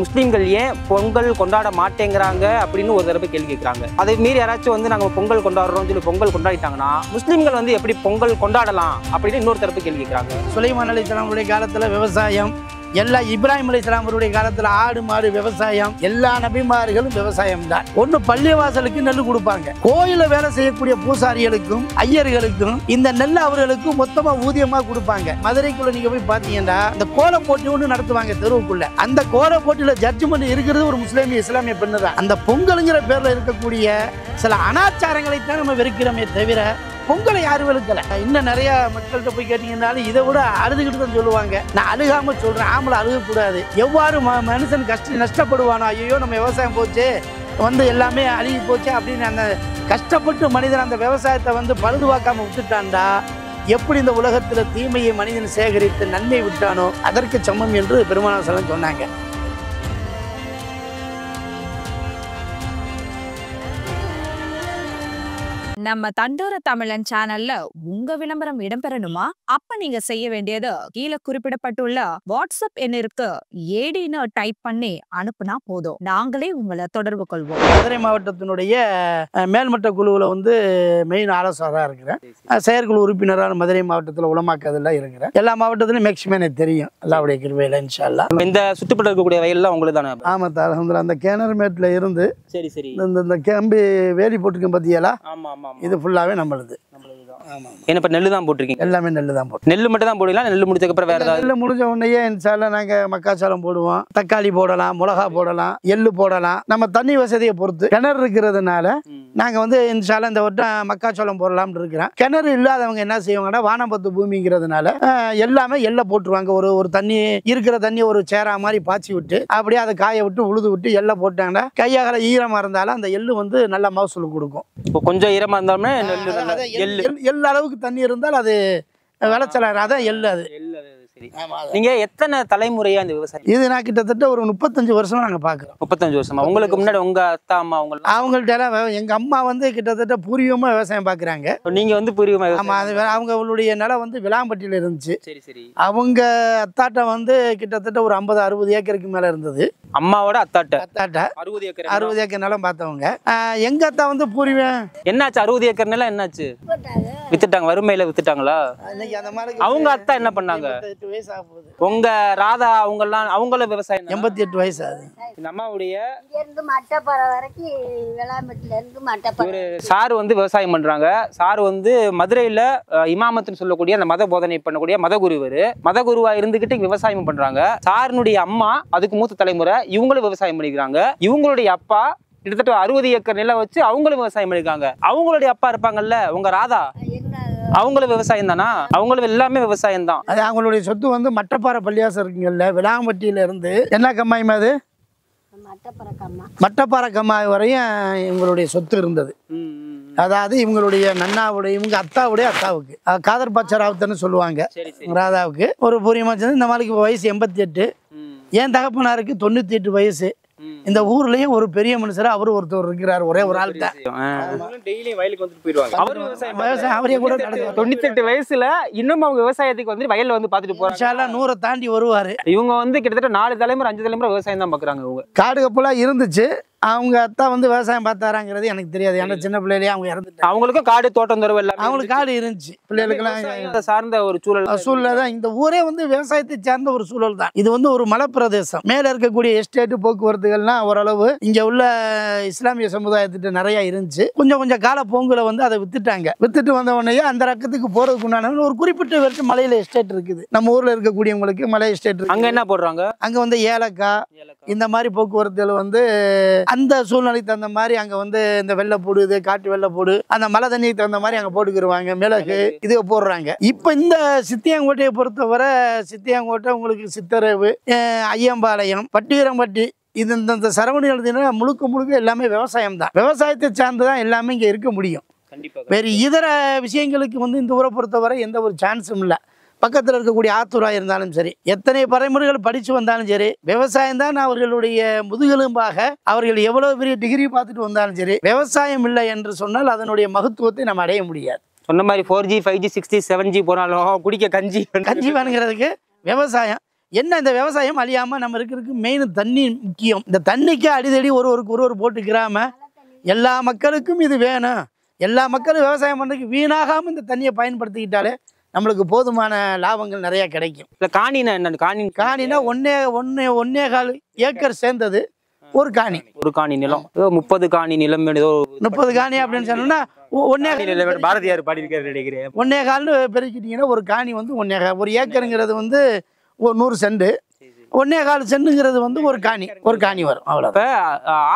முஸ்லீம்கள் ஏன் பொங்கல் கொண்டாட மாட்டேங்கிறாங்க அப்படின்னு ஒரு தடவை கேள்வி கேட்குறாங்க. அதை மீறி யாராச்சும் வந்து நாங்கள் பொங்கல் கொண்டாடுறோம்னு சொல்லி பொங்கல் கொண்டாடிட்டாங்கன்னா முஸ்லீம்கள் வந்து எப்படி பொங்கல் கொண்டாடலாம் அப்படின்னு இன்னொரு தடவை கேள்வி கேட்குறாங்க. சுலைமான் அலைஹிஸ்ஸலாமுடைய காலத்தில் விவசாயம், எல்லா இப்ராஹிம் அலைஹிஸ்ஸலாமுடைய காலத்தில் ஆடு மாடு விவசாயம், எல்லா நபிமார்களும் விவசாயம் தான். ஒன்று பள்ளிவாசலுக்கு நெல் கொடுப்பாங்க, கோயில வேலை செய்யக்கூடிய பூசாரிகளுக்கும் ஐயர்களுக்கும் இந்த நெல் அவர்களுக்கும் மொத்தமா ஊதியமா கொடுப்பாங்க. மதுரைக்குள்ள நீங்க போய் பாத்தீங்கன்னா இந்த கோல போட்டி ஒன்று நடத்துவாங்க தெருவுக்குள்ள. அந்த கோல போட்டியில ஜட்ஜ்மெண்ட் இருக்கிறது ஒரு முஸ்லீம் இஸ்லாமிய பெண்ணு தான். அந்த பொங்கலுங்கிற பேர்ல இருக்கக்கூடிய சில அனாச்சாரங்களை தான் நம்ம வெறுக்கிறோமே தவிர பொங்கலை யாரும் வெளுக்கல. இன்னும் நிறைய மக்கள்கிட்ட போய் கேட்டீங்கன்னாலும் இதை விட அழுதுகிட்டு தான் சொல்லுவாங்க. நான் அழுகாம சொல்றேன், ஆம்பளை அழுகக்கூடாது. எவ்வாறு மனுஷன் நஷ்டப்படுவானோ, ஐயோ நம்ம விவசாயம் போச்சு வந்து எல்லாமே அழுகி போச்சு அப்படின்னு அந்த கஷ்டப்பட்டு மனிதன் அந்த விவசாயத்தை வந்து பழுதுவாக்காம விட்டுட்டான்டா, எப்படி இந்த உலகத்துல தீமையை மனிதன் சேகரித்து நன்மை விட்டானோ அதற்கு சமம் என்று பெருமானார் ஸல்லல்லாஹு அலைஹி வஸல்லம் சொன்னாங்க. நம்ம தண்டோர தமிழன் சேனல்ல உங்க விளம்பரம் இடம்பெறணுமா? அப்ப நீங்க செய்ய வேண்டியது கீழே குறிப்பிடப்பட்டுள்ள வாட்ஸ்அப் எண்ணிற்கு ஏடின்னு டைப் பண்ணி அனுப்புனா போதும். நாங்களே உங்களை தொடர்பு கொள்வோம். மதுரை மாவட்டத்தினுடைய மேல்மட்ட குழுவில் வந்து மெயின் ஆலோசகராக இருக்கிறேன். செயற்குழு உறுப்பினரான மதுரை மாவட்டத்தில் உலமாக்கதில் இருக்கிறேன். எல்லா மாவட்டத்திலும் மேக்சிமம் எனக்கு தெரியும், அல்லாஹ்வுடைய கிருபையில இன்ஷா அல்லாஹ். இந்த சுற்றுப்பட்டு இருக்கக்கூடிய வயல்லாம் உங்களுக்கு தானே? ஆமாம், அல்ஹம்துலில்லாஹ். அந்த கிணறு மேட்டில் இருந்து சரி சரி இந்த கம்பி வேலி போட்டுருக்கேன் பார்த்தியலா, ஆமா ஆமா இது ஃபுல்லாகவே நம்மளுது. என்ன இப்போ நெல்லு தான் போட்டிருக்கீங்க? எல்லாமே நெல் தான் போட்டு. நெல்லு மட்டும் தான் போடலாம், நெல்லு முடிச்சதுக்கப்புறம் வேற ஏதாவது? நெல் முடிஞ்ச உடனேயே இன்ஷால்லா நாங்கள் மக்காச்சோளம் போடுவோம், தக்காளி போடலாம், மிளகா போடலாம், எள்ளு போடலாம். நம்ம தண்ணி வசதியை பொறுத்து கிணறு இருக்கிறதுனால நாங்கள் வந்து இன்ஷால்லா இந்த வட்டம் மக்காச்சோளம் போடலாம்னு இருக்கிறோம். கிணறு இல்லாதவங்க என்ன செய்வாங்கன்னா வானம்பத்து பூமிங்கிறதுனால எல்லாமே எள்ளை போட்டுருவாங்க. ஒரு தண்ணி இருக்கிற தண்ணி ஒரு சேரா மாதிரி பாய்ச்சி விட்டு அப்படியே அதை காய விட்டு உழுது விட்டு எள்ளை போட்டாங்கன்னா கையாகல ஈரமாக இருந்தாலும் அந்த எள்ளு வந்து நல்ல மகசூல் கொடுக்கும். இப்போ கொஞ்சம் ஈரமா இருந்தாலுமே எள்ளு அளவுக்கு தண்ணி இருந்தால் அது விளைச்சலாக, அதான் எள்ளு. அது சரி. நீங்க எத்தனை தலைமுறையா இந்த விவசாயம்? இது நான் கிட்டத்தட்ட ஒரு 35 வருஷமா நாங்க பாக்குறோம். 35 வருஷமா? உங்களுக்கு முன்னாடி உங்க அத்தா அம்மா அவங்கள்ட்ட எங்க அம்மா வந்து கிட்டத்தட்ட பூர்வீகமா விவசாயம் பாக்குறாங்க. நீங்க வந்து பூர்வீகமா? ஆமா, அது அவங்களுடைய நிலம் வந்து விளாம்பட்டியில இருந்துச்சு. சரி சரி. அவங்க அத்தாட்ட வந்து கிட்டத்தட்ட ஒரு 50-60 ஏக்கருக்கு மேல இருந்தது. அம்மாவோட அத்தாட்ட 60 ஏக்கர் நிலம் பார்த்தவங்க. எங்க அத்தா வந்து பூர்வீகம். என்னாச்சு 60 ஏக்கர் நிலம் என்னாச்சு? வித்துட்டாங்க, வறுமையில வித்துட்டாங்களா? அவங்க அத்தா என்ன பண்ணாங்க? உங்க ராதா அவங்க எல்லாம் அவங்கள விவசாயம் 88 வயசு ஆகுது. இந்த அம்மாவுடைய மட்டப்பாறை வரைக்கும் விளாம்பட்டில இருந்து மட்டப்பாறை. ஒரு சார் வந்து விவசாயம் பண்றாங்க. சார் வந்து மதுரையில இமாமத்துன்னு சொல்லக்கூடிய அந்த மத போதனை பண்ணக்கூடிய மதகுருவா இருந்துகிட்டு விவசாயம் பண்றாங்க. சாருனுடைய அம்மா அதுக்கு மூத்த தலைமுறை, இவங்களும் விவசாயம் பண்ணிக்கிறாங்க. இவங்களுடைய அப்பா கிட்டத்தட்ட 60 ஏக்கர் நிலம் வச்சு அவங்களும் விவசாயம் பண்ணிருக்காங்க. அவங்களுடைய அப்பா இருப்பாங்கல்ல உங்க ராதா, அவங்களும் விவசாயம் தானா? அவங்களும் எல்லாமே விவசாயம் தான். அது அவங்களுடைய சொத்து வந்து மட்டப்பாறை பள்ளியாசம் இருக்குங்கல்ல, விளாம்பட்டியில இருந்து என்ன கம்மாய் அது மட்டப்பாறை கம்மாய் வரையும் இவங்களுடைய சொத்து இருந்தது. அதாவது இவங்களுடைய நன்னாவுடைய இவங்க அத்தாவுடைய அத்தாவுக்கு காதர் பாச்சா ராவுத்தன்னு சொல்லுவாங்க. ராதாவுக்கு ஒரு பூரியமா இந்த மாதிரிக்கு வயசு 88. என் தகப்பனாருக்கு 98 வயசு. இந்த ஊர்லயே ஒரு பெரிய மனுஷரா அவரு ஒருத்தர் இருக்கிறார், ஒரே ஒரு ஆள் தான். அவரே கூட 98 வயசுல இன்னும் அவங்க விவசாயத்துக்கு வந்து வயல்ல வந்து பாத்துட்டு போறாங்க. 100 தாண்டி வருவாரு. இவங்க வந்து கிட்டத்தட்ட 4 தலைமுறை 5 தலைமுறை விவசாயம் தான் பாக்குறாங்க. இவங்க காடு கப்பெல்லாம் இருந்துச்சு. அவங்க அத்தா வந்து விவசாயம் பார்த்தாராங்கிறது எனக்கு தெரியாது. ஏன்னா சின்ன பிள்ளையிலேயே அவங்க இறந்துட்டாங்க. அவங்களுக்கும் காடு தோட்டம் தருவ எல்லாம் அவங்களுக்கு காடு இருந்துச்சு. பிள்ளைகளுக்கெல்லாம் சார்ந்த ஒரு சூழல் தான். இந்த ஊரே வந்து விவசாயத்தை சார்ந்த ஒரு சூழல் தான். இது வந்து ஒரு மலைப்பிரதேசம். மேல இருக்கக்கூடிய எஸ்டேட் போக்குவரத்துகள்லாம் ஓரளவு இங்க உள்ள இஸ்லாமிய சமுதாயத்திட்ட நிறைய இருந்துச்சு. கொஞ்சம் கால போங்குல வந்து அதை வித்துட்டாங்க. வித்துட்டு வந்த உடனே அந்த ரக்கத்துக்கு போறதுக்கு உண்டான ஒரு குறிப்பிட்ட வரைக்கும் மலையில எஸ்டேட் இருக்குது. நம்ம ஊர்ல இருக்கக்கூடியவங்களுக்கு மலை எஸ்டேட் இருக்கு. அங்க என்ன போடுறாங்க? அங்க வந்து ஏலக்காய் இந்த மாதிரி போக்குவரத்துகள் வந்து அந்த சூழ்நிலைக்கு தகுந்த மாதிரி அங்க வந்து இந்த வெள்ளை போடு, காட்டு வெள்ளை போடு, அந்த மழை தண்ணிக்கு தகுந்த மாதிரி அங்க போட்டுக்கிடுவாங்க. மிளகு இது போடுறாங்க. இப்ப இந்த சித்தியாங்கோட்டையை பொறுத்தவரை சித்தியாங்கோட்டை உங்களுக்கு சித்தரவு, ஐயம்பாளையம், பட்டிவீரம்பட்டி இது இந்த சரவணி எழுதினா முழுக்க எல்லாமே விவசாயம் தான். விவசாயத்தை சார்ந்துதான் எல்லாமே இங்க இருக்க முடியும். வேறு இதர விஷயங்களுக்கு வந்து இந்த ஊரை பொறுத்தவரை எந்த ஒரு சான்ஸும் இல்லை. பக்கத்தில் இருக்கக்கூடிய ஆத்தூரா இருந்தாலும் சரி, எத்தனை பறைமுறைகள் படிச்சு வந்தாலும் சரி, விவசாயம் தான் அவர்களுடைய முதுகெலும்பாக. அவர்கள் எவ்வளவு பெரிய டிகிரி பார்த்துட்டு வந்தாலும் சரி, விவசாயம் இல்லை என்று சொன்னால் அதனுடைய மகத்துவத்தை நம்ம அடைய முடியாது. சொன்ன மாதிரி 4G 5G 6G 7G போனாலும் குடிக்க கஞ்சி வேணுங்கிறதுக்கு விவசாயம் என்ன இந்த விவசாயம் அழியாமல் நம்ம இருக்கிறதுக்கு மெயின் தண்ணி முக்கியம். இந்த தண்ணிக்கு அடிதடி ஒருவருக்கு போட்டுக்கிறாம எல்லா மக்களுக்கும் இது வேணும். எல்லா மக்களும் விவசாயம் பண்ணுறதுக்கு வீணாகாமல் இந்த தண்ணியை பயன்படுத்திக்கிட்டாலே நம்மளுக்கு போதுமான லாபங்கள் நிறைய கிடைக்கும். இல்லை காணினா என்ன? காணினா 1.25 ஏக்கர் சேர்ந்தது ஒரு காணி. ஒரு காணி நிலம் 30 காணி நிலம் ஏதோ 30 காணி அப்படின்னு சொன்னோம்னா 1.25 பாரதியார் பாடியிருக்காரு நினைக்கிறேன். 1.25 பெருக்கிட்டீங்கன்னா ஒரு காணி வந்து 1.25. ஒரு ஏக்கருங்கிறது வந்து 100 சென்ட். 1.25 சென்ட்டுங்கிறது வந்து ஒரு காணி வரும். அவ்வளோ. இப்போ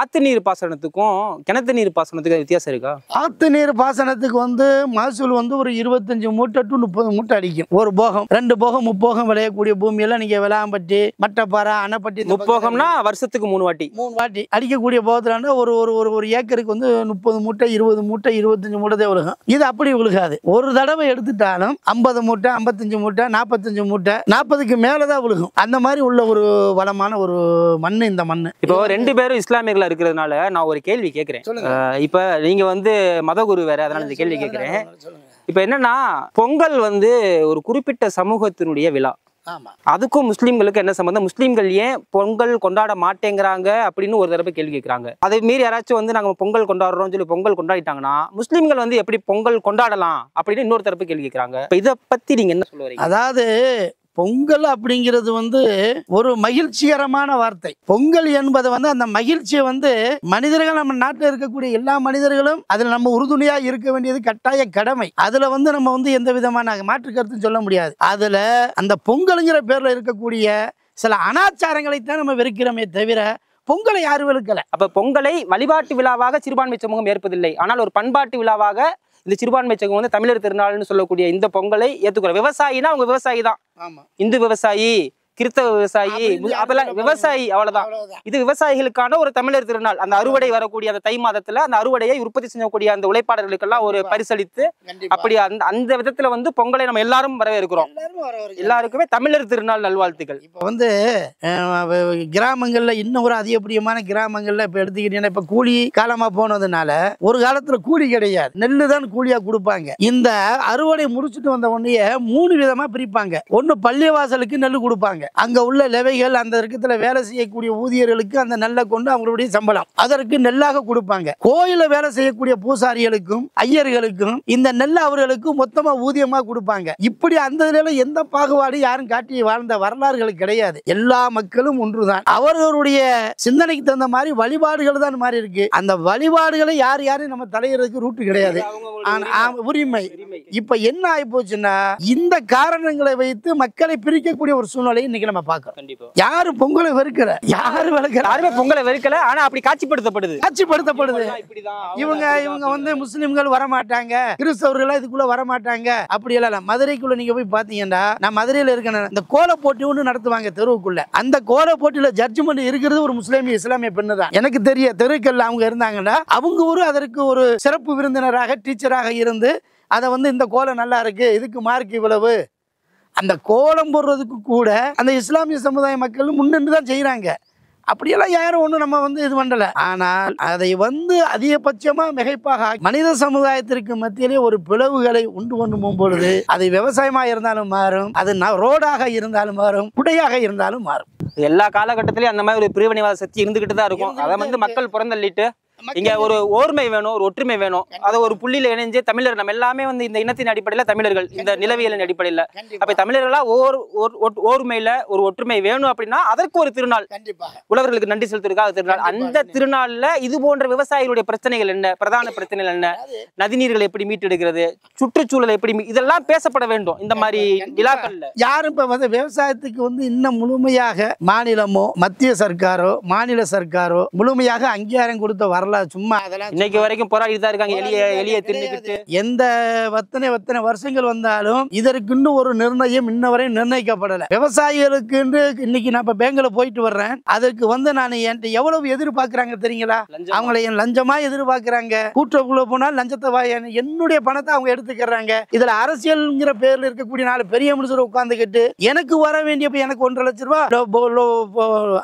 ஆத்து நீர் பாசனத்துக்கும் கிணத்து நீர் பாசனத்துக்கும் வித்தியாசம் இருக்கா? ஆத்து நீர் பாசனத்துக்கு வந்து மகசூல் வந்து ஒரு 25 மூட்டை டு 30 மூட்டை அடிக்கும். ஒரு போகம் 2 போகம் 3 போகம் விளையக்கூடிய பூமியெல்லாம் நீங்கள் விளாம்பட்டி மட்டப்பாறை அணைப்பட்டி 3 போகம்னா வருஷத்துக்கு 3 வாட்டி அடிக்கக்கூடிய போகத்துலன்னா ஒரு ஏக்கருக்கு வந்து 30 மூட்டை 20 மூட்டை 25 மூட்டை தான் விழுகும். இது அப்படி விழுகாது. ஒரு தடவை எடுத்துட்டாலும் 50 மூட்டை 55 மூட்டை 45 மூட்டை 40க்கு மேலே தான் விழுகும். அந்த மாதிரி உள்ள ஒரு வளமான ஒரு மண்ணு இந்த மண்ணு. இப்போ 2 பேரும் இஸ்லாமியர்களா இருக்கிறதுனால நான் ஒரு கேள்வி கேட்கிறேன். இப்ப நீங்க வந்து மதகுரு வேற, அதனால இந்த கேள்வி கேட்கிறேன். இப்ப என்னன்னா, பொங்கல் வந்து ஒரு குறிப்பிட்ட சமூகத்தினுடைய விழா. அதுக்கும் முஸ்லீம்களுக்கு என்ன சம்பந்தம்? முஸ்லீம்கள் ஏன் பொங்கல் கொண்டாட மாட்டேங்கிறாங்க அப்படின்னு ஒரு தடவை கேள்வி கேட்கிறாங்க. அதை மீறி யாராச்சும் வந்து நாங்க பொங்கல் கொண்டாடுறோம்னு சொல்லி பொங்கல் கொண்டாடிட்டாங்கன்னா முஸ்லீம்கள் வந்து எப்படி பொங்கல் கொண்டாடலாம் அப்படின்னு இன்னொரு தடவை கேள்வி கேட்கிறாங்க. இதை பத்தி நீங்க என்ன சொல்ல வரீங்க? அதாவது பொங்கல் அப்படிங்கிறது வந்து ஒரு மகிழ்ச்சிகரமான வார்த்தை. பொங்கல் என்பது வந்து அந்த மகிழ்ச்சியை வந்து மனிதர்கள், நம்ம நாட்டில் இருக்கக்கூடிய எல்லா மனிதர்களும் அதில் நம்ம உறுதுணையா இருக்க வேண்டியது கட்டாய கடமை. அதுல வந்து நம்ம வந்து எந்த விதமான மாற்று கருத்தும் சொல்ல முடியாது. அதுல அந்த பொங்கலுங்கிற பேர்ல இருக்கக்கூடிய சில அனாச்சாரங்களைத்தான் நம்ம வெறுக்கிறோமே தவிர பொங்கலை யாரும் வெறுக்கல. அப்ப பொங்கலை வழிபாட்டு விழாவாக சிறுபான்மை சமூகம் ஏற்பதில்லை, ஆனால் ஒரு பண்பாட்டு விழாவாக இந்த சிறுபான்மை சமூகம் வந்து தமிழர் திருநாள்னு சொல்லக்கூடிய இந்த பொங்கலை ஏத்துக்கிற. விவசாயினா அவங்க விவசாயி தான். இந்து விவசாயி, கிறிஸ்தவ விவசாயி, அப்பெல்லாம் விவசாயி, அவ்வளவுதான். இது விவசாயிகளுக்கான ஒரு தமிழர் திருநாள். அந்த அறுவடை வரக்கூடிய அந்த தை மாதத்துல அந்த அறுவடையை உற்பத்தி செய்யக்கூடிய அந்த உழைப்பாளர்களுக்கெல்லாம் ஒரு பரிசளித்து அப்படி அந்த விதத்துல வந்து பொங்கலை நம்ம எல்லாரும் வரவேற்கிறோம். எல்லாருக்குமே தமிழர் திருநாள் நல்வாழ்த்துக்கள். இப்ப வந்து கிராமங்கள்ல இன்னும் ஒரு அதிகப்படியமான கிராமங்கள்ல இப்ப எடுத்துக்கிட்டீங்கன்னா, இப்ப கூலி காலமா போனதுனால ஒரு காலத்துல கூலி கிடையாது, நெல்லு தான் கூலியா கொடுப்பாங்க. இந்த அறுவடை முடிச்சுட்டு வந்த உடனே 3 விதமா பிரிப்பாங்க. ஒண்ணு பள்ளிவாசலுக்கு நெல்லு கொடுப்பாங்க. அங்க உள்ள லெவைகள், அந்த இடத்துல வேலை செய்யக்கூடிய ஊதியர்களுக்கு அந்த நெல்லை கொண்டு அவங்களுடைய சம்பளம் அதற்கு நெல்லாக கொடுப்பாங்க. கோயில வேலை செய்யக்கூடிய பூசாரிகளுக்கும் ஐயர்களுக்கும் இந்த நெல்லை அவர்களுக்கு மொத்தமா ஊதியமா கொடுப்பாங்க. இப்படி அந்த எந்த பாகுபாடு யாரும் காட்டி வாழ்ந்த வரலாறுகள் கிடையாது. எல்லா மக்களும் ஒன்றுதான். அவர்களுடைய சிந்தனைக்கு தகுந்த மாதிரி வழிபாடுகள் தான் மாறி இருக்கு. அந்த வழிபாடுகளை யாரும் நம்ம தலையிறதுக்கு ரூட்டு கிடையாது, உரிமை. இப்ப என்ன ஆகி போச்சுன்னா, இந்த காரணங்களை வைத்து மக்களை பிரிக்கக்கூடிய ஒரு சூழ்நிலை இன்னைக்கு நம்ம பார்க்கிறோம். யாரு பொங்கலை வெறுக்கல, யாருமே பொங்கலை வெறுக்கல. ஆனா அப்படி காட்சிப்படுத்தப்படுது. இவங்க வந்து முஸ்லிம்கள் வரமாட்டாங்க, கிறிஸ்தவர்கள் இதுக்குள்ள வரமாட்டாங்க அப்படி எல்லாம். மதுரைக்குள்ள நீங்க போய் பாத்தீங்கன்னா, நான் மதுரையில இருக்கேன், இந்த கோல போட்டி ஒன்று நடத்துவாங்க தெருவுக்குள்ள. அந்த கோல போட்டியில ஜட்ஜ்மெண்ட் இருக்கிறது ஒரு இஸ்லாமிய பெண்ணு தான். எனக்கு தெரிய தெருக்கல்ல அவங்க இருந்தாங்கன்னா அவங்க அதற்கு ஒரு சிறப்பு விருந்தினராக டீச்சராக இருந்து அதை வந்து இந்த கோலம் நல்லா இருக்கு, இதுக்கு மார்க் இவ்வளவு, அந்த கோலம் போடுறதுக்கு கூட அந்த இஸ்லாமிய சமுதாய மக்கள் முன்னின்று தான் செய்யறாங்க. அப்படியெல்லாம் யாரும் ஒன்றும் நம்ம வந்து இது பண்ணல. ஆனால் அதை வந்து அதிகபட்சமா மிகைப்பாக மனித சமுதாயத்திற்கு மத்தியிலே ஒரு பிளவுகளை உண்டு கொண்டு போகும்பொழுது அது விவசாயமா இருந்தாலும் மாறும், அது ரோடாக இருந்தாலும் மாறும், குடையாக இருந்தாலும் மாறும். எல்லா காலகட்டத்திலயும் அந்த மாதிரி ஒரு பிரிவினைவாத சக்தி இருந்துகிட்டு தான் இருக்கும். அதை வந்து மக்கள் புறந்தள்ளிட்டு இங்க ஒரு ஓர்மை வேணும், ஒரு ஒற்றுமை வேணும். அதை ஒரு புள்ளியில இணைஞ்சு தமிழர் நம்ம எல்லாமே வந்து இந்த இனத்தின் அடிப்படையில தமிழர்கள், இந்த நிலவியலின் அடிப்படையில அப்ப தமிழர்களா ஓர்மையில ஒரு ஒற்றுமை வேணும் அப்படின்னா அதற்கு ஒரு திருநாள், உழவர்களுக்கு நன்றி செலுத்துறதுக்காக திருநாள். அந்த திருநாள்ல இது போன்ற விவசாயிகளுடைய பிரச்சனைகள் என்ன, பிரதான பிரச்சனைகள் என்ன, நதிநீர்களை எப்படி மீட்டெடுக்கிறது, சுற்றுச்சூழலை எப்படி, இதெல்லாம் பேசப்பட வேண்டும் இந்த மாதிரி விழாக்கள்ல. யாரும் இப்ப வந்து விவசாயத்துக்கு வந்து இன்னும் முழுமையாக மாநிலமோ மத்திய சர்க்காரோ மாநில சர்க்காரோ முழுமையாக அங்கீகாரம் கொடுத்த வரலாறு சும்மா அதெல்லாம் இன்னைக்கு வரைக்கும் போராடிட்டு தான் இருக்காங்க. எளிய தின்னுக்கிட்டு எந்த வத்தனை வருஷங்கள் வந்தாலும் இதற்குன்னு ஒரு நிர்ணயம் இன்ன வரை நிர்ணயிக்கப்படல. விவசாயிகளுக்கு இன்னைக்கு நான் பேங்க்ல போயிட்டு வர்றேன், அதுக்கு வந்து நான் என்கிட்ட எவ்வளவு எதிர்பார்க்கறாங்க தெரியுங்களா? அவங்களை லஞ்சமா எதிர்பார்க்கறாங்க. கூட்டுறவுக்குள்ள போனால் லஞ்சத்தை என்னுடைய பணத்தை அவங்க எடுத்துக்கிறாங்க. இதுல அரசியல்ங்கிற பேர்ல இருக்கக்கூடிய 4 பெரிய மனுஷர் உட்கார்ந்துக்கிட்டு எனக்கு வர வேண்டிய எனக்கு 1.5 லட்சம் ரூபாய்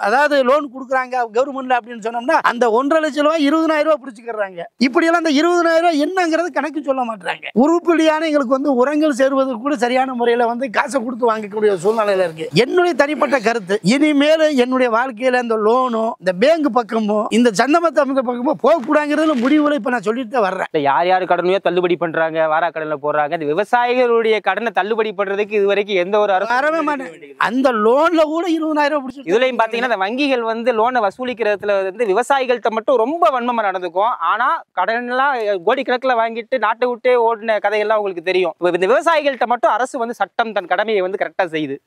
அதாவது லோன் கொடுக்குறாங்க கவர்மெண்ட்ல அப்படின்னு சொன்னோம்னா அந்த 1.5 லட்சம் ரூபாய் 20,000 ரூபாய் பிடிச்சிக்கிறாங்க. இப்படியெல்லாம் அந்த 20,000 ரூபாய் என்னங்கிறது கணக்கு சொல்ல மாட்டாங்க. உருப்படியான எங்களுக்கு வந்து உரங்கள் சேருவதற்கு கூட சரியான முறையில் வந்து காசை கொடுத்து வாங்கக்கூடிய சூழ்நிலையில இருக்கு. என்னுடைய தனிப்பட்ட கருத்து, இனிமேல் என்னுடைய வாழ்க்கையில இந்த லோனும் இந்த பேங்க் பக்கமும் இந்த சந்தமத்த பக்கமும் போகக்கூடாங்கிறதுல முடிவுல இப்ப நான் சொல்லிட்டு வர்றேன். யார் யார் கடனையோ தள்ளுபடி பண்றாங்க, வாரா கடன்ல போடுறாங்க. இந்த விவசாயிகளுடைய கடனை தள்ளுபடி பண்றதுக்கு இது வரைக்கும் எந்த ஒரு வரவே மாட்டேன். அந்த லோன்ல கூட 20,000 ரூபாய் பிடிச்சி. இதுலயும் பாத்தீங்கன்னா இந்த வங்கிகள் வந்து லோனை வசூலிக்கிறதுல வந்து விவசாயிகள்கிட்ட மட்டும் ரொம்ப வன்மமா நடந்துக்கும். ஆனா கடன் எல்லாம் கோடிக்கணக்கில் வாங்கிட்டு நாட்டை விட்டே ஓடின கதையெல்லாம் உங்களுக்கு தெரியும். இந்த விவசாயிகள்கிட்ட மட்டும் அரசு வந்து சட்டம் தன் கடமையை வந்து கரெக்டா செய்யுது.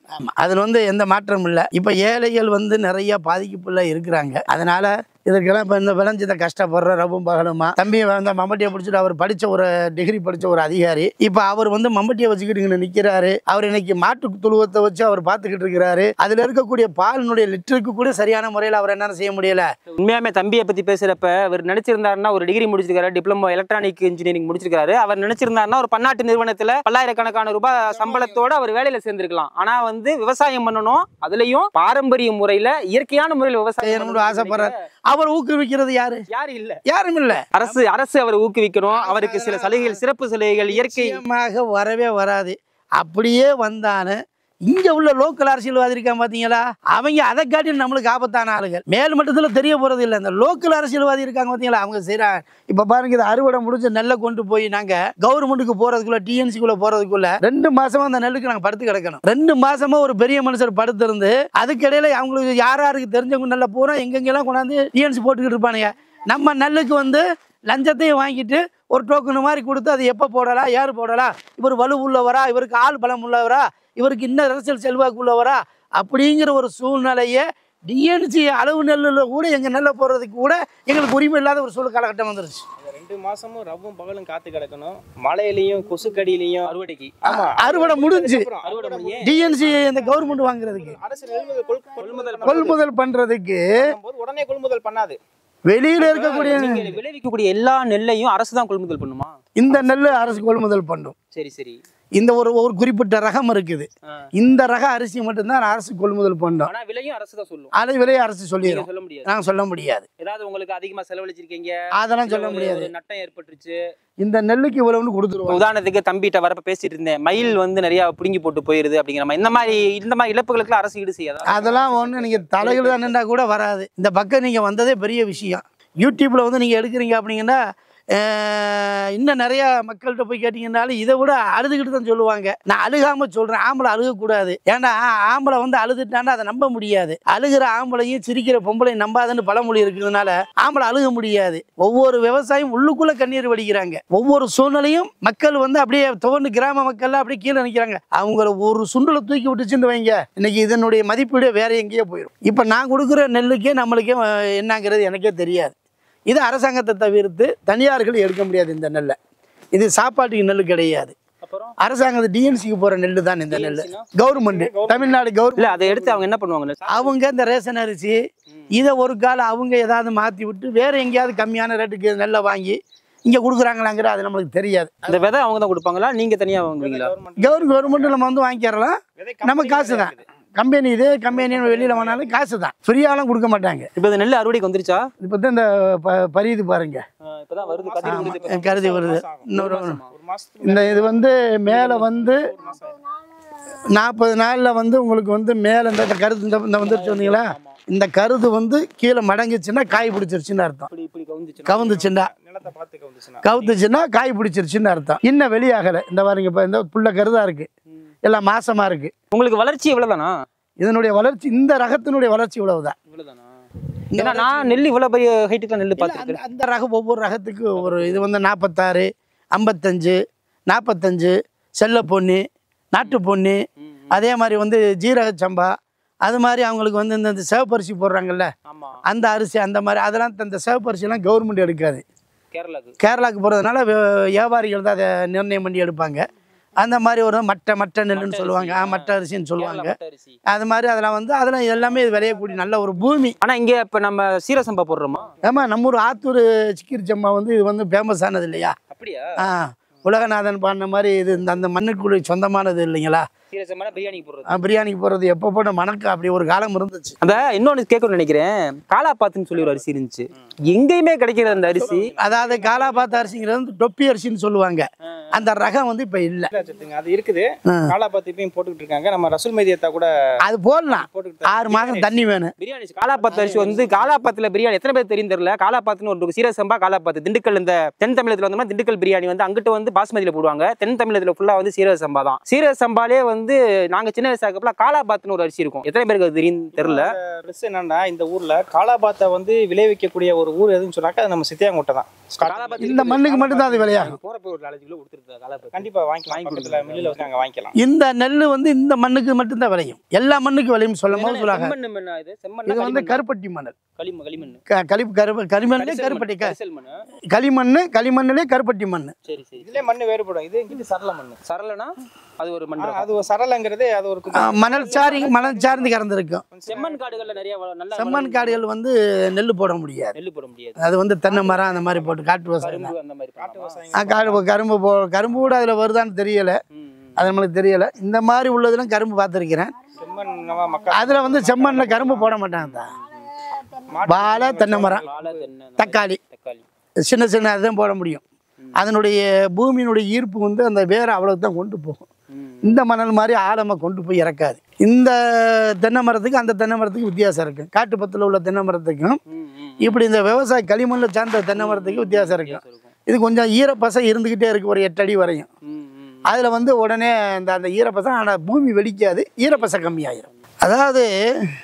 அதுல வந்து எந்த மாற்றமும் இல்லை. இப்ப ஏழைகள் வந்து நிறைய பாதிப்புல இருக்கிறாங்க. அதனால இதற்கெல்லாம் இப்போ இந்த விளைஞ்சதை கஷ்டப்படுற ரவும் பகலுமா தம்பி வந்து மம்பட்டியை பிடிச்சிட்டு அவர் படித்த ஒரு டிகிரி படித்த ஒரு அதிகாரி இப்போ அவர் வந்து மம்பட்டியை வச்சுக்கிட்டு இங்கே நிற்கிறாரு. அவர் இன்னைக்கு மாட்டு துழுவத்தை வச்சு அவர் பார்த்துக்கிட்டு இருக்கிறாரு. அதில் இருக்கக்கூடிய பாலினுடைய லிட்டருக்கு கூட சரியான முறையில் அவர் என்ன செய்ய முடியல. உண்மையாமே தம்பியை பற்றி பேசுகிறப்ப அவர் நினைச்சிருந்தாருன்னா ஒரு டிகிரி முடிச்சிருக்காரு, டிப்ளமோ எலக்ட்ரானிக் இன்ஜினியரிங் முடிச்சிருக்காரு. அவர் நினைச்சிருந்தாருன்னா ஒரு பன்னாட்டு நிறுவனத்தில் பல்லாயிரக்கணக்கான ரூபாய் சம்பளத்தோட அவர் வேலையில் சேர்ந்திருக்கலாம். ஆனால் வந்து விவசாயம் பண்ணணும், அதுலேயும் பாரம்பரிய முறையில் இயற்கையான முறையில் விவசாயம் ஆசைப்படுறாரு. அவர் ஊக்குவிக்கிறது யாரு? யாரும் இல்ல, யாரும் இல்ல. அரசு அவர் ஊக்குவிக்கணும். அவருக்கு சில சலுகைகள், சிறப்பு சலுகைகள் இயற்கையாக வரவே வராது. அப்படியே வந்தானு இங்க உள்ள லோக்கல் அரசியல்வாதி இருக்கான் பாத்தீங்களா, அவங்க அதை காட்டி நம்மளுக்கு ஆபத்தான ஆளுகள். மேல் மட்டத்தில் தெரிய போறது இல்லை. இந்த லோக்கல் அரசியல்வாதி இருக்காங்க பாத்தீங்களா, அவங்க செய்யறாங்க. இப்ப பாருங்க, இது அறுவடை முடிஞ்ச நெல்லை கொண்டு போய் நாங்க கவர்மெண்ட்டுக்கு போறதுக்குள்ள டிஎன்சிக்குள்ள போறதுக்குள்ள 2 மாசமா அந்த நெல்லுக்கு நாங்க படுத்து கிடக்கணும். 2 மாசமா ஒரு பெரிய மனுஷர் படுத்து இருந்து அதுக்கிடையில அவங்களுக்கு யாருக்கு தெரிஞ்சவங்க நெல்லை பூரா எங்கெங்கெல்லாம் கொண்டாந்து டிஎன்சி போட்டுக்கிட்டு இருப்பானுங்க. நம்ம நெல்லுக்கு வந்து லஞ்சத்தையும் வாங்கிட்டு ஒரு டோக்கன் மாதிரி கொடுத்து அது எப்போ போடலாம், யார் போடலாம், இவர் வலு உள்ளவரா, இவருக்கு ஆள் பலம் உள்ளவரா, இவருக்கு இன்னும் அரசியல் செல்வாக்கு உள்ளவரா அப்படிங்கிற ஒரு சூழ்நிலையை டிஎன்சி அளவு நெல்லில் கூட எங்கள் நெல்லை போடுறதுக்கு கூட எங்களுக்கு உரிமை இல்லாத ஒரு சூழல் காலகட்டம் வந்துருச்சு. 2 மாசமும் ரவும் பகலும் காத்து கிடக்கணும். மழையிலையும் கொசுக்கடியிலையும் அறுவடைக்கு அறுவடை முடிஞ்சு டிஎன்சி இந்த கவர்மெண்ட் வாங்குறதுக்கு கொள்முதல் பண்றதுக்கு உடனே கொள்முதல் பண்ணாது. வெளியில இருக்கக்கூடிய விளைவிக்கக்கூடிய எல்லா நெல்லையும் அரசு தான் கொள்முதல் பண்ணுமா? இந்த நெல் அரசு கொள்முதல் பண்ணும். சரி சரி. இந்த ஒரு குறிப்பிட்ட ரகம் இருக்குது. இந்த ரக அரிசி மட்டும்தான் அரசு கொள்முதல் பண்ணோம். ஆனா விலையும் அரசு தான் சொல்லும். அதை விலையை அரசு சொல்லிடும். சொல்ல முடியாது. நாங்க சொல்ல முடியாது. ஏதாவது உங்களுக்கு அதிகமா செலவழிச்சிருக்கீங்க அதெல்லாம் சொல்ல முடியாது. நட்டம் ஏற்பட்டுருச்சு, இந்த நெல்லுக்கு இவ்வளவுன்னு கொடுத்துருவோம். உதாரணத்துக்கு தம்பிட்ட வரப்ப பேசிட்டு இருந்தேன், மயில் வந்து நிறைய புடுங்கி போட்டு போயிருது அப்படிங்கிற மாதிரி. இந்த மாதிரி இழப்புகளுக்கு அரசு ஈடு செய்யாது. அதெல்லாம் ஒண்ணு நீங்க தலைகள் தானேண்டா கூட வராது. இந்த பக்கம் நீங்க வந்ததே பெரிய விஷயம். யூடியூப்ல வந்து நீங்க எடுக்கிறீங்க அப்படிங்கன்னா இன்னும் நிறைய மக்கள்கிட்ட போய் கேட்டீங்கன்னாலும் இதை விட அழுதுகிட்டு தான் சொல்லுவாங்க. நான் அழுகாம சொல்றேன், ஆம்பளை அழுகக்கூடாது. ஏன்னா ஆம்பளை வந்து அழுதுட்டான்னா அதை நம்ப முடியாது. அழுகிற ஆம்பளையும் சிரிக்கிற பொம்பளையும் நம்பாதுன்னு பழமொழி இருக்கிறதுனால ஆம்பளை அழுக முடியாது. ஒவ்வொரு விவசாயம் உள்ளுக்குள்ள கண்ணீர் வடிக்கிறாங்க. ஒவ்வொரு சூழ்நிலையும் மக்கள் வந்து அப்படியே துவண்டு கிராம மக்கள் அப்படியே கீழே நிற்கிறாங்க. அவங்கள ஒரு சுண்டலை தூக்கி விட்டுச்சுன்னு வைங்க, இன்னைக்கு இதனுடைய மதிப்பீடு வேற எங்கேயோ போயிடும். இப்போ நான் கொடுக்குற நெல்லுக்கே நம்மளுக்கே என்னங்கிறது எனக்கே தெரியாது. இது அரசாங்கத்தை தவிர்த்து தனியார்கள் எடுக்க முடியாது இந்த நெல்லை. இது சாப்பாட்டுக்கு நெல் கிடையாது. அரசாங்கத்து டிஎன்சிக்கு போற நெல் தான் இந்த நெல். கவர்மெண்ட் தமிழ்நாடு கவர்மெண்ட் அதை எடுத்து அவங்க என்ன பண்ணுவாங்க, அவங்க இந்த ரேஷன் அரிசி இதை ஒரு காலம் அவங்க ஏதாவது மாற்றி விட்டு வேற எங்கேயாவது கம்மியான ரேட்டுக்கு நெல்லை வாங்கி இங்கே கொடுக்குறாங்களாங்கிற அது நம்மளுக்கு தெரியாது. அந்த விதை அவங்க தான் கொடுப்பாங்களா, நீங்க தனியாக வாங்குவீங்களா? கவர்மெண்ட் நம்ம வந்து வாங்கிக்கிறலாம். நம்ம காசு தான். கம்பெனி இதே கம்பெனி வெளியில வாங்கினாலும் காசு தான், ஃப்ரீயாலாம் கொடுக்க மாட்டாங்க. இப்போ இந்த நெல் அறுவடைக்கு வந்துருச்சா? இப்போ தான் இந்த பரியுது பாருங்க, கருதி வருது. இந்த இது வந்து மேலே வந்து 40 நாளில் வந்து உங்களுக்கு வந்து மேலே இந்த கருது இந்த வந்துருச்சு வந்தீங்களா, இந்த கருது வந்து கீழே மடங்குச்சுன்னா காய் பிடிச்சிருச்சுன்னு அர்த்தம். கவுந்துச்சுன்னா காய் பிடிச்சிருச்சுன்னு அர்த்தம். இன்னும் வெளியாகலை. இந்த பாருங்க, இப்போ இந்த புள்ள கருதா இருக்கு, எல்லாம் மாசமா இருக்கு. உங்களுக்கு வளர்ச்சி எவ்வளவுதானா? இதனுடைய வளர்ச்சி, இந்த ரகத்தினுடைய வளர்ச்சி இவ்வளவுதான். ஏன்னா நான் நெல் இவ்வளவு பெரிய ஹைட்டுக்கு நெல் பார்த்துருக்கேன். அந்த ரகம் ஒவ்வொரு ரகத்துக்கு ஒரு இது வந்து 46, 55, 45, செல்ல பொன்னி, நாட்டு பொன்னி, அதே மாதிரி வந்து ஜீரக சம்பா, அது மாதிரி அவங்களுக்கு வந்து இந்த சிவப்பரிசி போடுறாங்கல்ல அந்த அரிசி, அந்த மாதிரி அதெல்லாம் இந்த சிவப்பரிசிலாம் கவர்மெண்ட் எடுக்காது. கேரளாவுக்கு போகிறதுனால வியாபாரிகள் தான் அதை நிர்ணயம் பண்ணி எடுப்பாங்க. அந்த மாதிரி ஒரு மட்டை நெல்லுன்னு சொல்லுவாங்க, மட்டை அரிசின்னு சொல்லுவாங்க. அது மாதிரி அதெல்லாம் வந்து அதெல்லாம் எல்லாமே விளையக்கூடிய நல்ல ஒரு பூமி. ஆனால் இங்கே இப்போ நம்ம சீரசம்பா போடுறோமா? ஆமாம், நம்ம ஊர் ஆத்தூர் சிக்கிரி சம்பா வந்து இது வந்து ஃபேமஸ் ஆனது இல்லையா? அப்படியா? உலகநாதன் பாடின மாதிரி இது அந்த மண்ணுக்குள்ள சொந்தமானது இல்லைங்களா? சீரக சம்பா பிரியாணிக்கு போடுறது. பிரியாணிக்கு போடுறது எப்போ போட மணக்க அப்படி ஒரு காலம் இருந்துச்சு. அந்த இன்னொன்னு கேட்கணும்னு நினைக்கிறேன், காலாபாத்துன்னு சொல்லி ஒரு அரிசி இருந்துச்சு, எங்கேயுமே கிடைக்கிற அந்த அரிசி. அதாவது காலாபாத்து அரிசிங்கிறது வந்து டொப்பி அரிசின்னு சொல்லுவாங்க. அந்த ரகம் வந்து இப்ப இல்ல. அது இருக்குது. காலாபாத்து இப்பயும் போட்டுக்கிட்டு இருக்காங்க. நம்ம ரசூல் மைதியத்தா கூட அது போடலாம். 6 மாதம் தண்ணி வேணும். பிரியாணி காலாபாத்து அரிசி வந்து காலாபாத்துல பிரியாணி எத்தனை பேர் தெரியும் தெரியல. காலாபாத்துன்னு ஒரு சீரக சம்பா காலாபாத்து திண்டுக்கல், இந்த தென் தமிழகத்துல வந்தோம்னா திண்டுக்கல் பிரியாணி வந்து அங்கிட்டு வந்து பாஸ்மதியில போடுவாங்க. தென் தமிழகத்துல ஃபுல்லா வந்து சீரக சம்பா தான். சீரக சம்பாலே வந்து நாங்க சின்ன வயசா இருக்கப்பல காலாபாத்துன்னு ஒரு அரிசி இருக்கும். எத்தனை பேருக்கு அது தெரியும் தெரியல. என்னன்னா இந்த ஊர்ல காலாபாத்தை வந்து விளைவிக்கக்கூடிய ஒரு ஊர் எதுன்னு சொன்னாக்கா அது நம்ம சித்தியாங்கோட்டை தான். இந்த மண்ணுக்கு மட்டும்தான் அது விளையாடும். போறப்ப ஒரு 4 கிலோ கொடுத்துருக்காங்க காலாபாத்து. கண்டிப்பா வாங்கி கொடுத்துல மில்லுல வந்து நாங்க வாங்கிக்கலாம். இந்த நெல் வந்து இந்த மண்ணுக்கு மட்டும்தான் விளையும். எல்லா மண்ணுக்கும் விளையும் சொல்லும் போது சொல்லுவாங்க. இது வந்து கருப்பட்டி மணல். களிமண் கருப்பட்டி களிமண்ணிலே கருப்பட்டி மண். சரி சரி. இதுல மண்ணு வேறுபடும். இது சரள மண்ணு. சரளனா அது ஒரு மண். அது ஒரு சரளங்கிறது அது ஒரு மணல் சார்ந்து கறந்துருக்கும். செம்மண் காடுகள்ல நிறைய நல்ல செம்மண் காடுகள் வந்து நெல் போட முடியாது. நெல் போட முடியாது. அது வந்து தென்னை மரம் அந்த மாதிரி போட்டு காட்டு விவசாயம். அந்த மாதிரி காட்டு விவசாயம். கரும்பு கூட அதுல வருதான்னு தெரியல. அது நம்மளுக்கு தெரியல. இந்த மாதிரி உள்ளதெல்லாம் கரும்பு பார்த்துருக்கிறேன். அதுல வந்து செம்மண்ல கரும்பு போட மாட்டாங்க. வாழை, தென்னை மரம், தக்காளி சின்ன சின்ன அதுதான் போட முடியும். அதனுடைய பூமியினுடைய ஈர்ப்பு வந்து அந்த வேற அவ்வளவு தான் கொண்டு போகும். இந்த மணல் மாதிரி ஆழமா கொண்டு போய் இறக்காது. இந்த தென்னை மரத்துக்கு அந்த தென்னை மரத்துக்கு வித்தியாசம் இருக்கு. காட்டுப்பத்தில் உள்ள தென்னை மரத்துக்கும் இப்படி இந்த விவசாய களிமண்ணில் சார்ந்த தென்னை மரத்துக்கு வித்தியாசம் இருக்கு. இது கொஞ்சம் ஈரப்பசை இருந்துகிட்டே இருக்கு, ஒரு 8 அடி வரையும். அதுல வந்து உடனே அந்த ஈரப்பசை, ஆனால் பூமி வெடிக்காது, ஈரப்பசை கம்மியாயிரும். அதாவது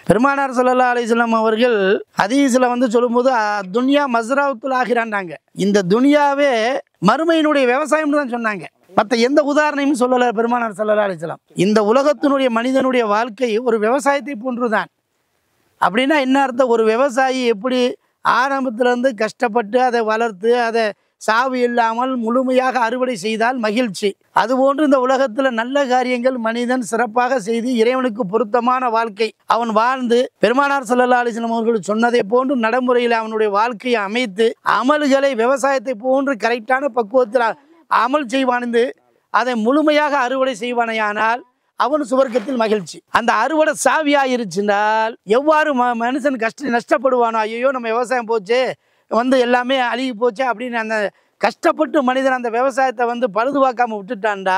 பெருமானார் ஸல்லல்லாஹு அலைஹி வஸல்லம் அவர்கள் ஹதீஸ்ல வந்து சொல்லும்போது துன்யா மஸ்ராவுத்துல் ஆகிரான்னாங்க. இந்த துனியாவே மறுமையினுடைய விவசாயம்னு தான் சொன்னாங்க. மற்ற எந்த உதாரணமும் சொல்லல பெருமானார் ஸல்லல்லாஹு அலைஹி வஸல்லம். இந்த உலகத்தினுடைய மனிதனுடைய வாழ்க்கை ஒரு விவசாயத்தை போன்றுதான். அப்படின்னா என்ன அர்த்தம்? ஒரு விவசாயி எப்படி ஆரம்பத்திலேருந்து கஷ்டப்பட்டு அதை வளர்த்து அதை சாவு இல்லாமல் முழுமையாக அறுவடை செய்தால் மகிழ்ச்சி, அதுபோன்று இந்த உலகத்தில் நல்ல காரியங்கள் மனிதன் சிறப்பாக செய்து இறைவனுக்கு பொருத்தமான வாழ்க்கை அவன் வாழ்ந்து பெருமானார் ஸல்லல்லாஹு அலைஹி வஸல்லம் அவர்கள் சொன்னதை போன்று நடைமுறையில் அவனுடைய வாழ்க்கையை அமைத்து அமல்களை விவசாயத்தை போன்று கரெக்டான பக்குவத்தில் அமல் செய்வானது அதை முழுமையாக அறுவடை செய்வானையானால் அவன் சுவர்க்கத்தில் மகிழ்ச்சி. அந்த அறுவடை சாவியாயிருச்சுனால் எவ்வாறு மனுஷன் நஷ்டப்படுவானோ, ஐயோ நம்ம விவசாயம் போச்சு வந்து எல்லாமே அழுகி போச்சு அப்படின்னு அந்த கஷ்டப்பட்டு மனிதன் அந்த விவசாயத்தை வந்து பழுதுவாக்காம விட்டுட்டான்டா,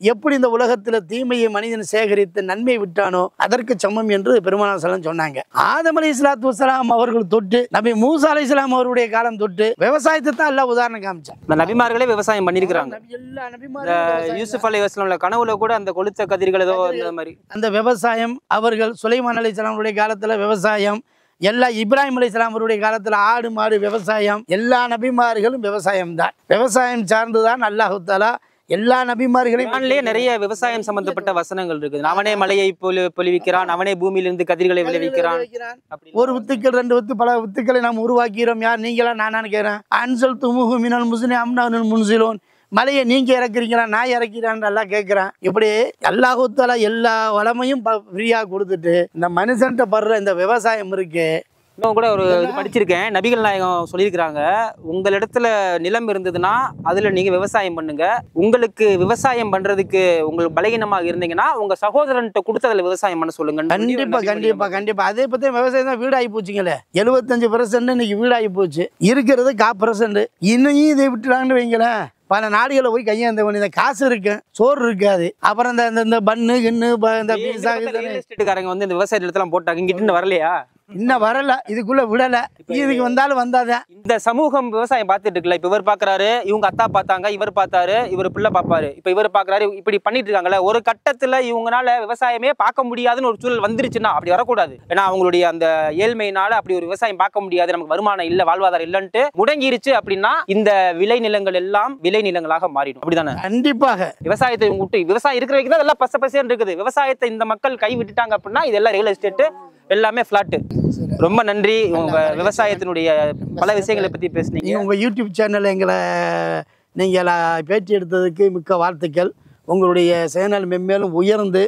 எப்படி இந்த உலகத்தில் தீமையை மனிதன் சேகரித்து நன்மை விட்டானோ அதற்கு சமம் என்று பெருமானார் ஸல்லல்லாஹு அலைஹி வஸல்லம் சொன்னாங்க. ஆதம் அலைஹிஸ்ஸலாத்து வஸ்ஸலாம் அவர்கள் தொட்டு நபி மூசா அலைஹிஸ்ஸலாம் அவருடைய காலம் தொட்டு விவசாயத்தை தான் எல்லாம் உதாரணம் காமிச்சாங்க. இந்த நபிமார்களே விவசாயம் பண்ணியிருக்கிறாங்க. எல்லா நபிமார்களும் யூசுப் அலைஹிஸ்ஸலாம் கனவுல கூட அந்த கொளுத்த கதிர்கள் ஏதோ அந்த மாதிரி அந்த விவசாயம் அவர்கள் சுலைமான் அலைஹிஸ்ஸலாம் அவருடைய காலத்துல விவசாயம், எல்லா இப்ராஹிம் அலைஹிஸ்ஸலாம் அவருடைய காலத்துல ஆடு மாடு விவசாயம், எல்லா நபிமார்களும் விவசாயம் தான். விவசாயம் சார்ந்துதான் அல்லாஹ் தஆலா எல்லா நபிமார்களையும் நிறைய விவசாயம் சம்பந்தப்பட்ட வசனங்கள் இருக்குது. அவனே மலையை பொழிவிக்கிறான், அவனே பூமியிலிருந்து கதிர்களை விளைவிக்கிறான். ஒரு வித்துக்கள் 2 வித்து பல வித்துக்களை நாம் உருவாக்கிறோம். யார் நீங்களா நானான்னு கேட்கிறேன். அன்சல் துமுஹு மினல் முஸ்னி அம்னானுல் முன்சிலோன், மலையை நீங்க இறக்குறீங்களா நான் இறக்கிறான்னு எல்லாம் கேட்கிறேன். இப்படி அல்லாஹ் தஆலா எல்லா வளமையும் ஃப்ரீயா கொடுத்துட்டு இந்த மனுஷன்ட்ட படுற இந்த விவசாயம் இருக்கு. இன்னும் கூட ஒரு இது படிச்சிருக்கேன், நபிகள் நாயகம் சொல்லியிருக்கிறாங்க, உங்களிடத்துல நிலம் இருந்ததுன்னா அதுல நீங்க விவசாயம் பண்ணுங்க, உங்களுக்கு விவசாயம் பண்றதுக்கு உங்களுக்கு பலகீனமாக இருந்தீங்கன்னா உங்க சகோதரன்ட்ட கொடுத்து அதுல விவசாயம் பண்ண சொல்லுங்க. கண்டிப்பா கண்டிப்பா கண்டிப்பா. அதே பத்தி விவசாயம் தான் வீடாகி போச்சுங்களே. 75% இன்னைக்கு வீடாகி போச்சு, இருக்கிறது 1/4%. இன்னையும் இதை விட்டுறாங்கன்னு வைங்களேன், பல நாடுகளை போய் கையாந்த வேண்டியது. காசு இருக்கு, சோறு இருக்காது. அப்புறம் இந்த பன்னு கின்னு இந்த பீஸா எஸ்டேட்டுக்காரங்க வந்து இந்த விவசாய நிலத்தெல்லாம் போட்டாங்க, இங்கிட்டு வரலையா? இன்னும் வரல, இதுக்குள்ள விடல. இதுக்கு வந்தாலும் வந்தாதான். இந்த சமூகம் விவசாயம் பார்த்துட்டு இருக்குல்ல, இப்ப இவர் பாக்குறாரு, இவங்க அத்தா பார்த்தாங்க, இவர் பார்த்தாரு, இவர் பிள்ளை பாப்பாரு, இப்ப இவர் பாக்குறாரு, இப்படி பண்ணிட்டு இருக்காங்கல்ல. ஒரு கட்டத்துல இவங்கனால விவசாயமே பார்க்க முடியாதுன்னு ஒரு சூழல் வந்துருச்சுன்னா அப்படி வரக்கூடாது. ஏன்னா அவங்களுடைய அந்த ஏழ்மையினால அப்படி ஒரு விவசாயம் பார்க்க முடியாது, நமக்கு வருமானம் இல்ல, வாழ்வாதாரம் இல்லன்ட்டு முடங்கிருச்சு அப்படின்னா இந்த விளை நிலங்கள் எல்லாம் விளை நிலங்களாக மாறிடும். அப்படிதானே? கண்டிப்பாக. விவசாயத்தை விட்டு விவசாயம் இருக்கிற வரைக்கும் தான் எல்லாம் பச பசேன்னு இருக்குது. விவசாயத்தை இந்த மக்கள் கை விட்டுட்டாங்க அப்படின்னா இதெல்லாம் ரியல் எஸ்டேட் எல்லாமே ஃபிளாட். ரொம்ப நன்றி, உங்க விவசாயத்தினுடைய பல விஷயங்களை பத்தி பேசுனீங்க. உங்க யூடியூப் சேனல் எங்களை நீங்கள் பேட்டி எடுத்ததுக்கு மிக்க வாழ்த்துக்கள். உங்களுடைய சேனல் மென்மேலும் உயர்ந்து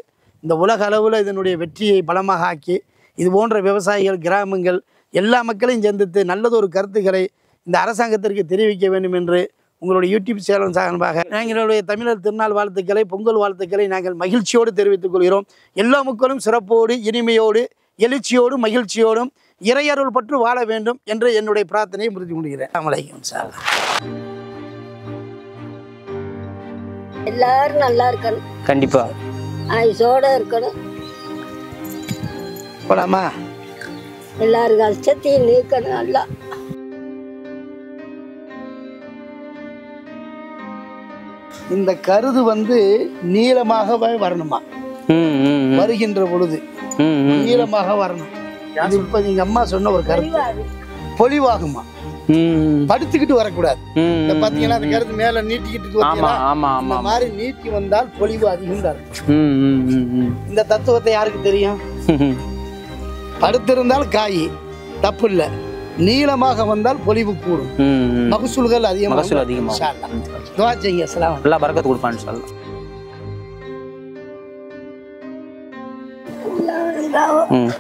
இந்த உலக அளவில் இதனுடைய வெற்றியை பலமாக ஆக்கி இது போன்ற விவசாயிகள், கிராமங்கள் எல்லா மக்களையும் சந்தித்து நல்லதொரு கருத்துக்களை இந்த அரசாங்கத்திற்கு தெரிவிக்க வேண்டும் என்று உங்களுடைய யூடியூப் சேனல் சார்பாக எங்களுடைய தமிழர் திருநாள் வாழ்த்துக்களை, பொங்கல் வாழ்த்துக்களை நாங்கள் மகிழ்ச்சியோடு தெரிவித்துக் கொள்கிறோம். எல்லா மக்களும் சிறப்போடு, இனிமையோடு, எழுச்சியோடு, மகிழ்ச்சியோடும் இறையருள் பற்று வாழ வேண்டும் என்று என்னுடைய பிரார்த்தனையை முடித்து கொள்கிறேன். அலைக்கும் சார். எல்லாரும் நல்லா இருக்கணும், கண்டிப்பா ஆயுசோட இருக்கணும். போலாமா? எல்லாரும் கஷ்டத்தையும் நீக்கணும். நல்லா இந்த கருது நீளமாக வரணுமா? வருகின்ற பொழுது நீளமாக வரணும். அது இப்ப நீங்க அம்மா சொன்ன ஒரு கருத்து பொலிவாகுமா? படுத்துக்கிட்டு வரக்கூடாது. பாத்தீங்கன்னா அந்த கருத்து மேல நீட்டிக்கிட்டு அந்த மாதிரி நீட்டி வந்தால் பொலிவு அதிகம் தரும். இந்த தத்துவத்தை யாருக்கு தெரியும்? படுத்திருந்தால் காய் தப்பு இல்லை, நீளமாக வந்தால் பொலிவு கூடும், மகசூல்கள் அதிகமாக. துஆ செய்யுங்க. அஸ்ஸலாமு அலைக்கும். அல்லாஹ் பரக்கத் கொடுப்பான் இன்ஷாஅல்லாஹ்.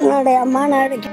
என்னுடைய அம்மா நாளைக்கு